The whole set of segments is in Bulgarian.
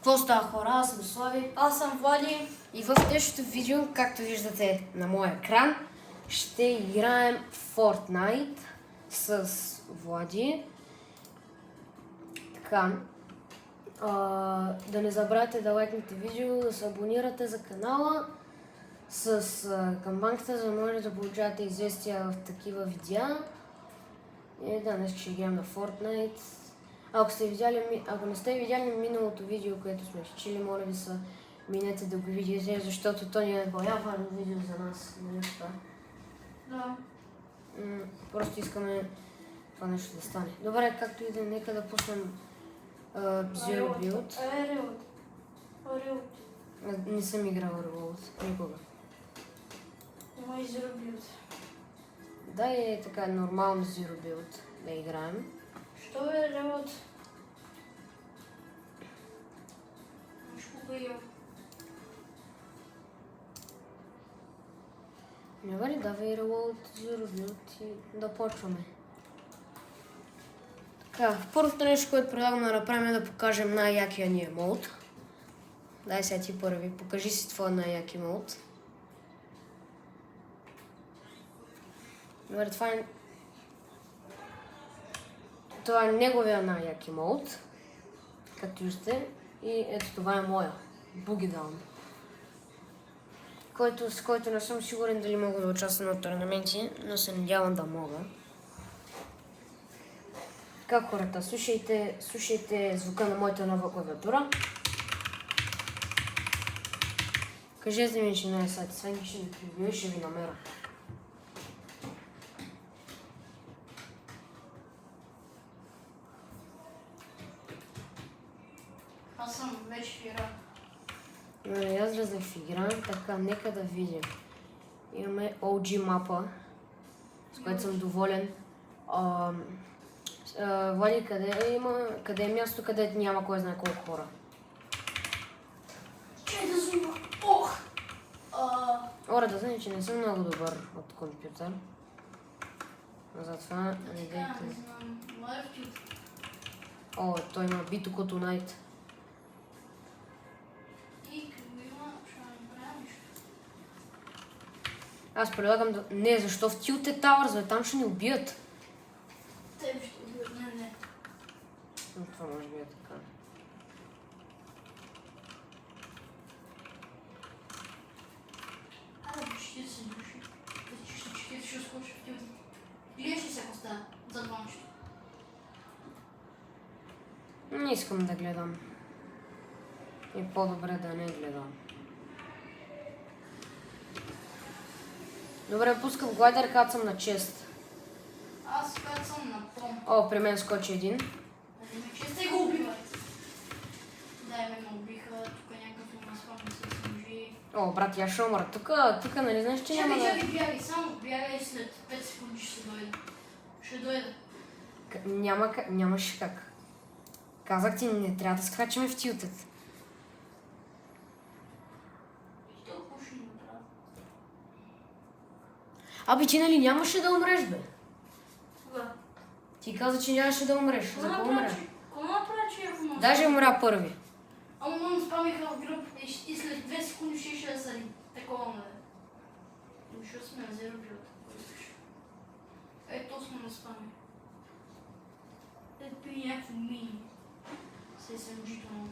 Какво става, хора? Аз съм Слави. Аз съм Влади. И в днешното видео, както виждате на моя екран, ще играем Fortnite с Влади. Така. Да не забравяйте да лайкнете видео, да се абонирате за канала с камбанката, за да можете да получавате известия в такива видеа. И да, днес ще играем на Fortnite. Ако не сте видяли миналото видео, което сме чили, моля ви се, минете да го видите, защото то ни е важно видео за нас. Да. Просто искаме това нещо да стане. Добре, както и да, нека да пуснем Zero Build. Reload. Не съм играл Reload, никога. Има и Zero Build. Да, е така нормално Zero Build да играем. Що е Reload? Няма ли давай Reload, Zero Build и да почваме. Така, първото нещо, което предлагам да направим е да покажем най-якия ни емоут. Дай сега ти първи, покажи си твоя най-як емоут. Добре, това е неговия най-як емоут, както виждате. И ето това е моя, Boogie Down, с който не съм сигурен дали мога да участвам на турнаменти, но се надявам да мога. Така, хората, слушайте звука на моята нова клавиатура. Кажете ми, че не е сатисфайн, ще ви прибия и ще ви намеря. Аз съм вече в игра. Аз влезах в игра, така, нека да видим. Имаме OG мапа, с която съм доволен. Влади, къде е място, където няма кой знае колко хора? Чай да зума. Ох! Да знам, че не съм много добър от компютър. Затова не дейте. Не знам. Мъртви. Той има бито като найт. И какво има, ще направя нещо. Аз предлагам да... Не, защо в Tilted Towers, там ще ни убият. Тебе ще убият, не. Това може би е така. Почти се души. Ще скочи в тилта. Или ще се поставя за двамчето. Не искам да гледам. И по-добре да не гледам. Добре, пускам глайдер, кацам на чест. Аз кацам на пом. При мен скочи един. Чест и го убивай. Да, ме убиха. Тук някакъв има спомни с ножи. Брат, я ще умра. Тук нали знаеш, че няма да... Чакай, бягай, само бягай след 5 секунди ще дойда. Ще дойда. Нямаше как. Казах ти, не трябва да скачаме в Tilted. Толкова ще направя. Ти нали нямаше да умреш, бе? Кога? Ти каза, че нямаше да умреш. За какво умреш? Какво направя, че ако му... Даже умря първи. Ама мам спамиха в груп и след 2 секунди ще да са такова ме. Защо сме на Zero Build? Ето сме на спами. Ето и някакво мини. С SMG-то му.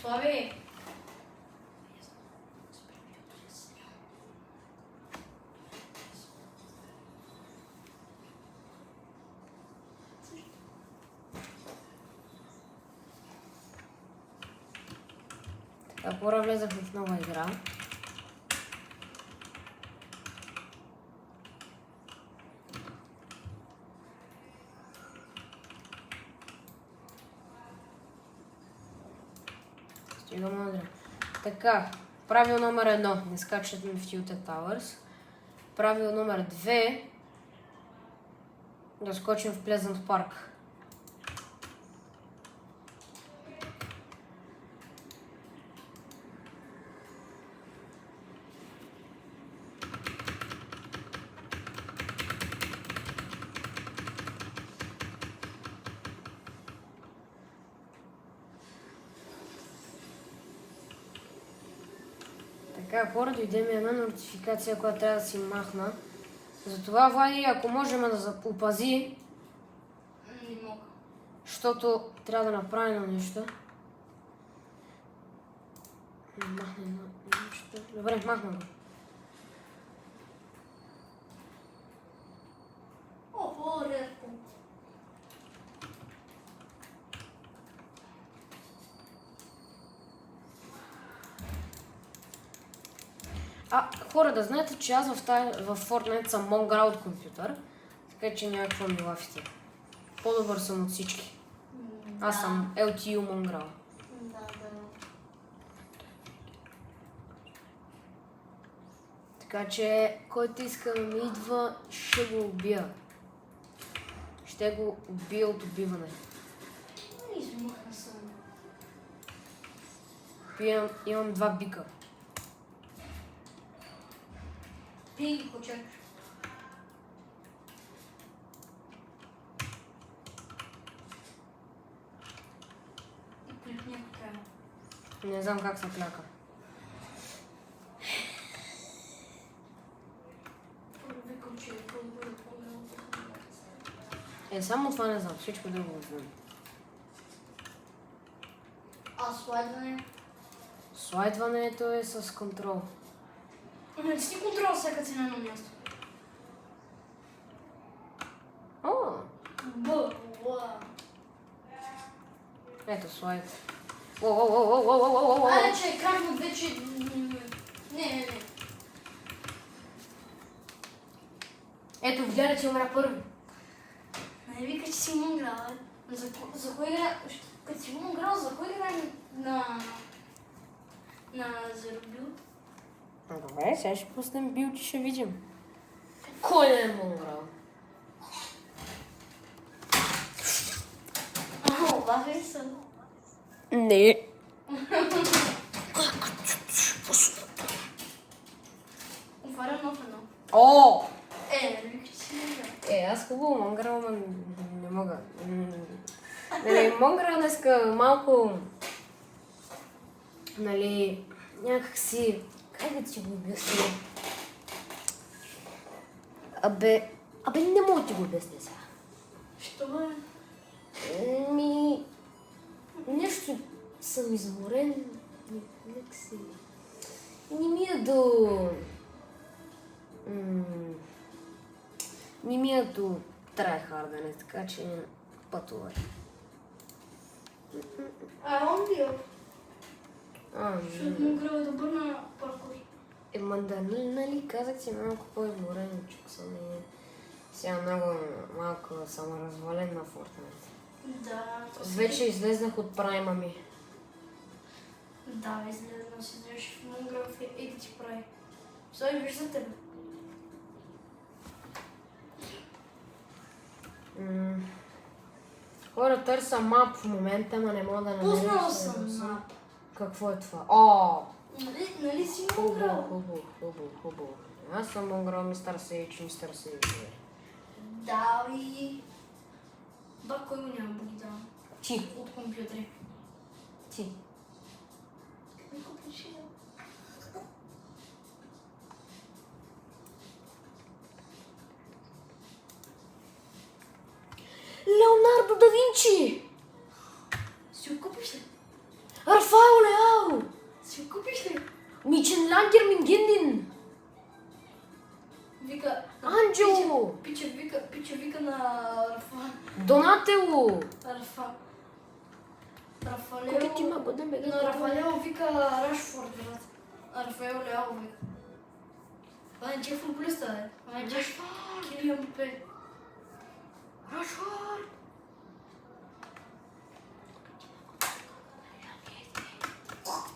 Слави! Пора влезах в нова игра. много добре. Така, правило номер 1. Не скачат ми в Tilted Towers. Правило номер 2. Да скочим в Pleasant Park. Така, хора, дойде ми една нотификация, която трябва да си махна. Затова, Влади, ако можем да опази, Не мога. защото трябва да направим нещо. Махне едно нещо. Добре, махна го. О, по-рядко. Хора, да знаете, че аз в Fortnite съм Mongrel компютър, така че няма какво ми лафите. По-добър съм от всички. Аз съм LTU Mongrel. Да. Така че, който иска да ми идва, ще го убия. Ще го убия от убиване. Измахна съм. Имам 2 бика. Пий ги, почакаш. И клипни ако трябва. Не знам как се кляка. Викам, че е по-добре да по-голямо. Само това не знам, всичко друго не знам. А слайдване? Слайдването е с контрол. Не си контрол всяка цена на място. О, Уа. ето слайд. Оу. Айде, че екранът вече... Не. Ето, гледай, че умря първи. Не вика, че си Монгрел, бе. За кой игра... Като си Монгрел, за кой игра на Зербил? Добре, сега ще пуснем билче, ще видим. Кой е Монгрел? Лафи са. Не. Отварям нов едно. О! Не вика, че си Монгрел. Аз хубаво Монгрел, но не мога. Нали, Монгрел днеска малко... Нали, някак си... Как да ти го обясня? Абе, не мога да ти го обясня сега. Що бе? Нещо съм изморен. Нека си... Не ми е до... Не ми е до трайхардене, така че пътувай. Он бил. Защото Монгрел е добър на паркур. нали казах си малко по-изморен, чук съм и сега малко съм развален на Fortnite. Да. Вече излезнах от прайма ми. Да, излезна си идеш в Монгрел и да ти прави. Стой, виж за тебе. Хора, търся мап в момента, ма не мога да намеря. Пуснал съм мап. Какво е това? О! Нали си Монгрел? Хубаво. Аз съм Монгрел, мистер Сейдж. Да, и... Ба, кой го няма буги да? Ти. От компютри. Ти. Как го причина? Леонардо да Винчи! Си го купиш ли? Рафаел Леал! Си го купиш ли? Миченлангер Мингендин! Вика... Анджело! Пича вика на Рафа... Донатело! Рафалео... Колко ти ма бъде бе? На Рафалео вика Рашфорд, брат. А Рафаел Леал вика. Това е че футболиста, бе. Това е че Килиан Мбапе. Рашфорд!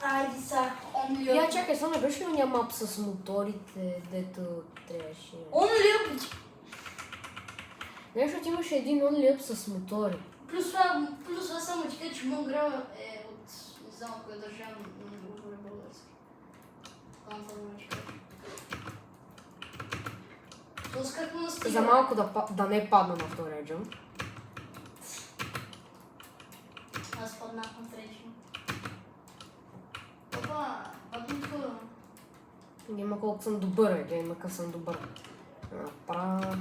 Айде са, only Я up. чакай, само не беше ли ония мап с моторите, дето трябваше? Only up. Нещо, имаше един only up с мотори. Плюс това само ти кажа, че моят грал е от, не знам от коя държава, но не го говоря български. Там това не кажа. Тоест как му настига? За малко да не падна на втория джамп. Аз паднах на трети. Опа, паднах. Няма колко съм добър, гледай какъв съм добър. Направо.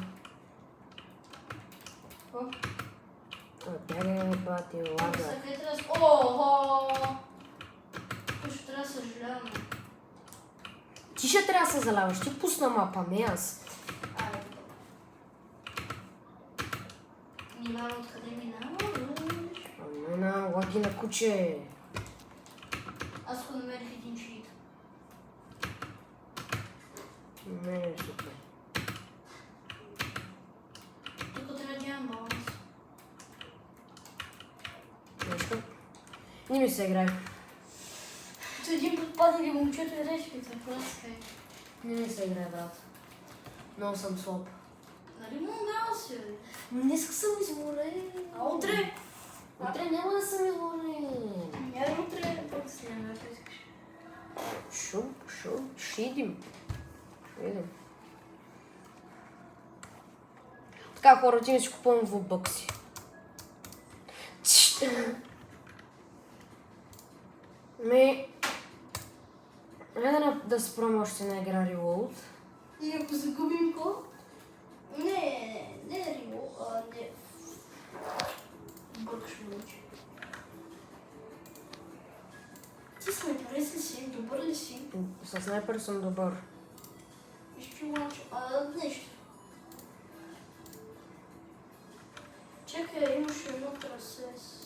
Бере, бати, лага. Къде трябва да... Охо! Тук ще трябва да съжаляваме. Ти ще трябва да се заляваш, ти пусна мапа, не аз. Айде. Минава откъде минава? На лаги на куче. Аз го намерих един чит. Не е супер. Тук трябва да нямам баланс. Нещо? Не ми се играе. Като един път паднали момчето и речката, пласкай. Не ми се играе, брат. Много съм слаб. Нали му играл си, бе? Днес съм изморен. А утре? Утре няма да съм изморен. Няма утре, пък си няма, ако искаш. Ще идем. Така, хора, отиваме си купувам в бокси. Айде да спрем още една игра Reload. И ако загубим ко? Не Рио, не. Бъркаш ме учи. Ти снайпер ли си? Добър ли си? С снайпер съм добър. Изчувачо. Нещо. Чакай, имаше едно трасес.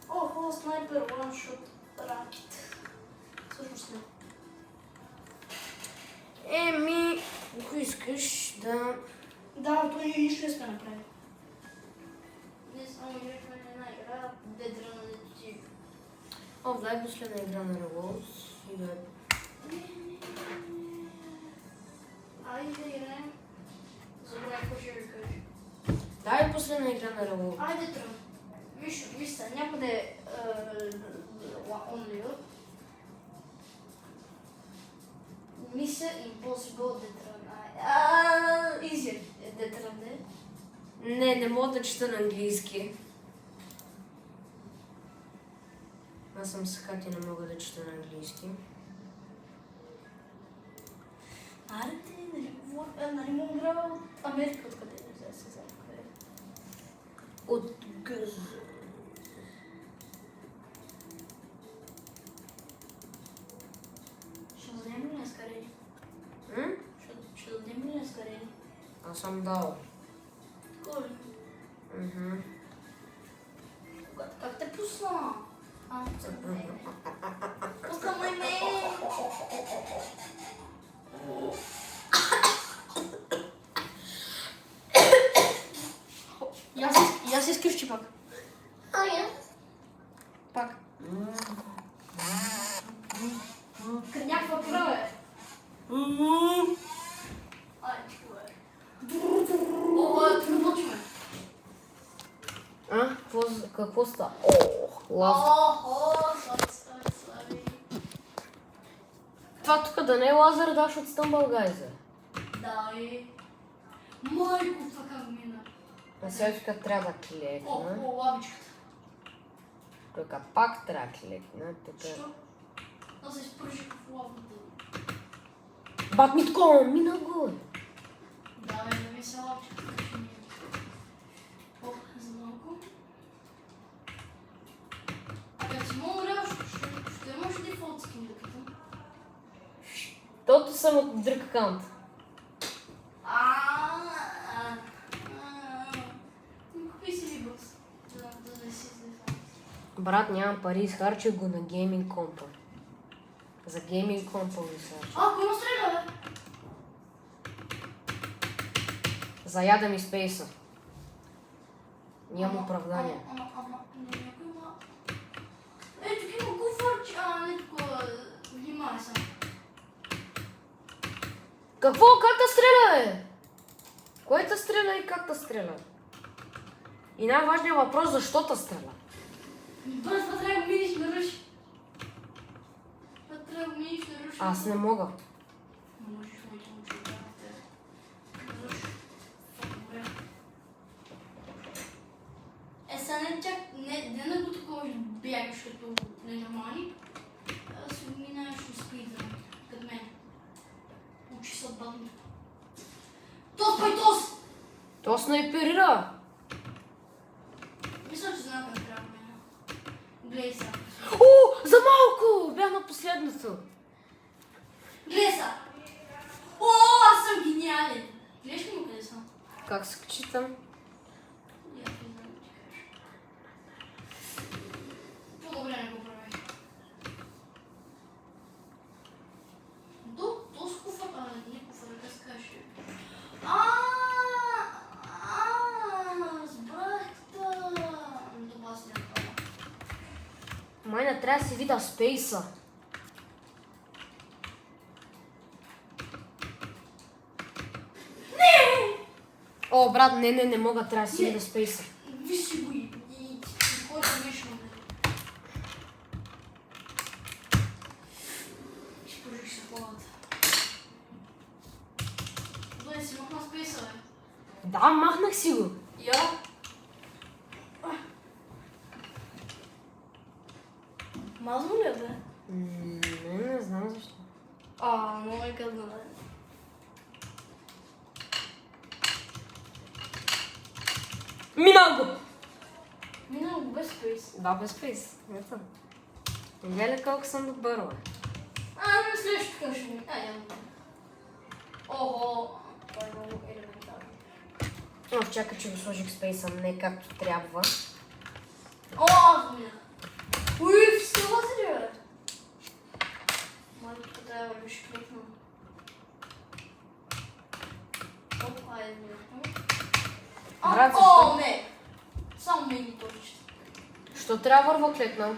Охо, снайпер, one-shot, ракет. Всъщност не. Ако искаш да... Да, той нищо не сме направили. Не само играхме на една игра, дедра на детектив. Дай последна игра на Reload и да... Айде да играем. Забравя какво ще ви кажа. Дай последна игра на Reload. Айде трън. Виж са, някъде only up. Мисия Impossible Detrun. Easy Detrun, де? Не мога да чета на английски. Аз съм сахат и не мога да чета на английски. Аре ти, нали му играл от Америка, откъде не знам се знам къде. От гъз. Ще дадем ли днес карели? Ще дадем ли днес карели? Аз съм дал. Такова ли? Как те пусна? Пусна мой мейл! И аз искаш чи пак. Пак. Някаква крава е. Ай, човек. Тук почваме. Какво ста? Лав. Слави. Това тук да не е лазер даш от Стъмбъл Гайзер. Да, и... Майко, това как мина. А сега тук трябва да клекна. Лавичката. Тук пак трябва да клекна. Що? Аз се изпържих в лавата. Бат Митко, мина го. Да, бе, ми се лавичката, така ще мина. За малко. А като си мога мрял, ще имаш дефолт скин да питам. Тото съм от друг акаунт. Купи си ли бърз? Да си издефа. Брат, нямам пари, изхарчих го на гейминг компа. За гейминг компа го изхарчих. Кой има стреля, бе? Заяда ми спейса. Нямам оправдание. Някой има... Тук има куфарче. Какво? Как да стреля, бе? Кой да стреля и как да стреля? И най-важният въпрос, защо да стреля? Брат, това трябва да миниш на ръж. Това трябва да миниш на ръж. Аз не мога. Не можеш, моите мъчи, да. Ръж. Добре. Сега не чак, не на го такова бягаш като ненормални, а си минаеш на спидран, като мен. Учи се бъдно. Тос, пай тос! То снайперира. Мисля, че знам как трябва да мина. Гледай сега. О, за малко! Бях на последното. Гледай сега. О, аз съм гениален. Гледаш ли му къде съм? Как се качи там? Я ти знам да ти кажа. По-добре не го прави. То с куфър, не куфър, да се каже. Разбрах та. Добре, аз няма това. Май не трябва да си видя спейса. О, брат, не мога, трябва да си видя спейса. Виж си го и който нещо да. Ще пържиш се хладата. Добре, си махна спейса, бе. Да, махнах си го. Я? Мазно ли е, бе? Не знам защо. Много е гадно, бе. Минал го! Минало без спейс. Да, без спейс. Ето. Гледай колко съм добър, бе. Не следващото към ще ми. Няма. Ого, това е много елементарно. О, чакай, че го сложих спейса не както трябва. Аз минах. Уй, все лазери, бе. Малко трябва да беше кликнал. Айде, минахме. Брат, защо? Не! Само мини точно. Що трябва върва клекнал?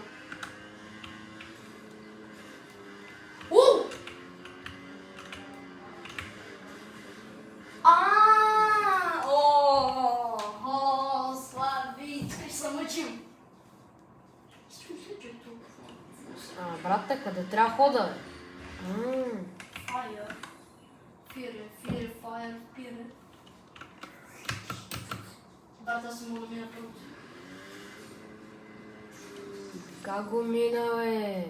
Слабичка, ще се мъчим. Брате, къде трябва хода? Fire. Fire. Брат, аз съм мога да мина първото. Как го мина, бе?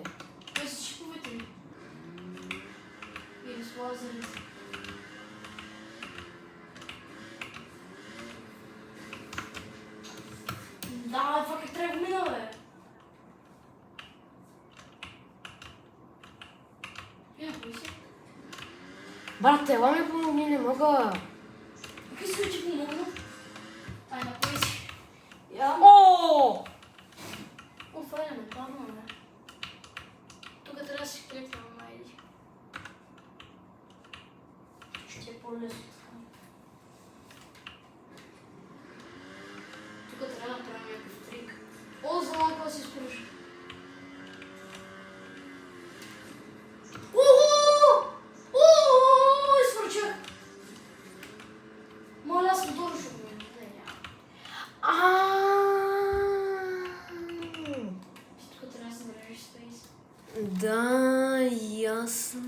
Кой са чиповете ми? Или с лазерите? Да, това как трябва да мина, бе? Кой си? Брат, ела ми помогни, не мога. Какви си че помогна? На кой си? Я? О! Това е елементарно, бе. Тук трябва да си кликнем, майди. Ще е по-лесно така. Тук трябва да правим някакъв трик. За малко си спреш. Изфърчах! Моля, аз съм добре, ще го мине. Тук трябва да се нарежиш спейс. Да, ясно.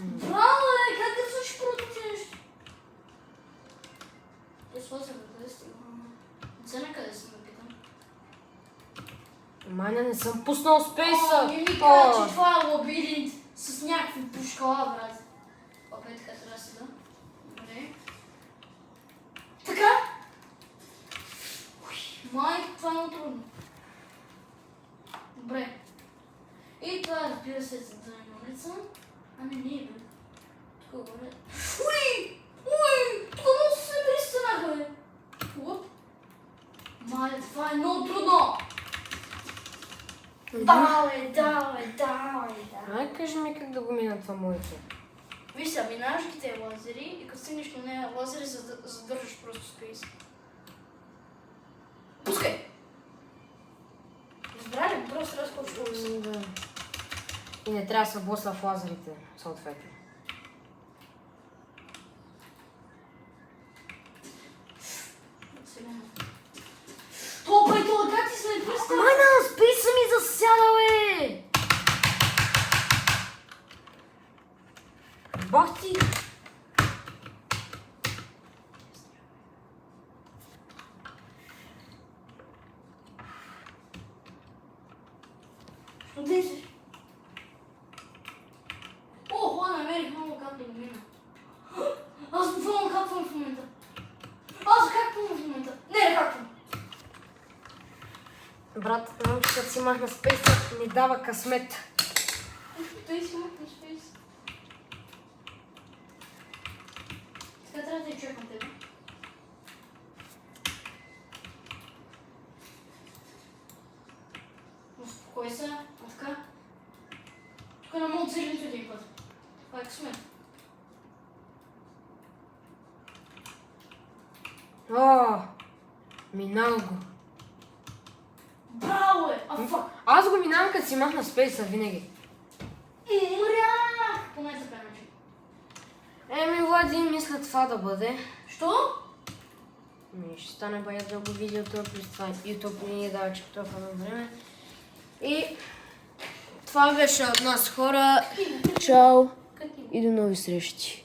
Браво, как да случи първото ти нещо? Слозя, къде сте? Не знам къде съм, напитам. Маня, не съм пуснал спейса. Не ми кажа, че това е лабиринт с някакви пушкала, брат. Опе, така трябва да си да. Добре. Така? Майко, това е много трудно. Добре. И това, разбира се, за да е улица. Не, бе. Тук горе. Тук много се пристинаха, бе. Оп. Мале, това е много трудно. Давай. Ай, кажи ми как да го мина това моето. Виж сега, минаваш ги тези лазери и като стигнеш до нея лазери, задържаш просто спейс. Пускай! Разбра ли? Просто разкочваш. Да. И не трябва да се блъсва в лазерите, съответно. Бах ти! Що десиш? Охо, намерих много капли на мина. Аз буквално капвам в момента. Аз капвам в момента. Не капвам. Брат, момче, като си махна спейса, ни дава късмет. Той си махна спейс. Сега трябва да я чекам тебе. Успокой се, а така. Тук не мога да целим един път. Това е късмет. О, минал го. Браво е! А фак! Аз го минавам, като си махна спейса винаги. Умрях! Поне така начин. Еми, Влади, мисля това да бъде. Що? Ще стане бая дълго видеото, плюс това YouTube не ни дава чак толкова на време. И това беше от нас, хора. Чао и до нови срещи.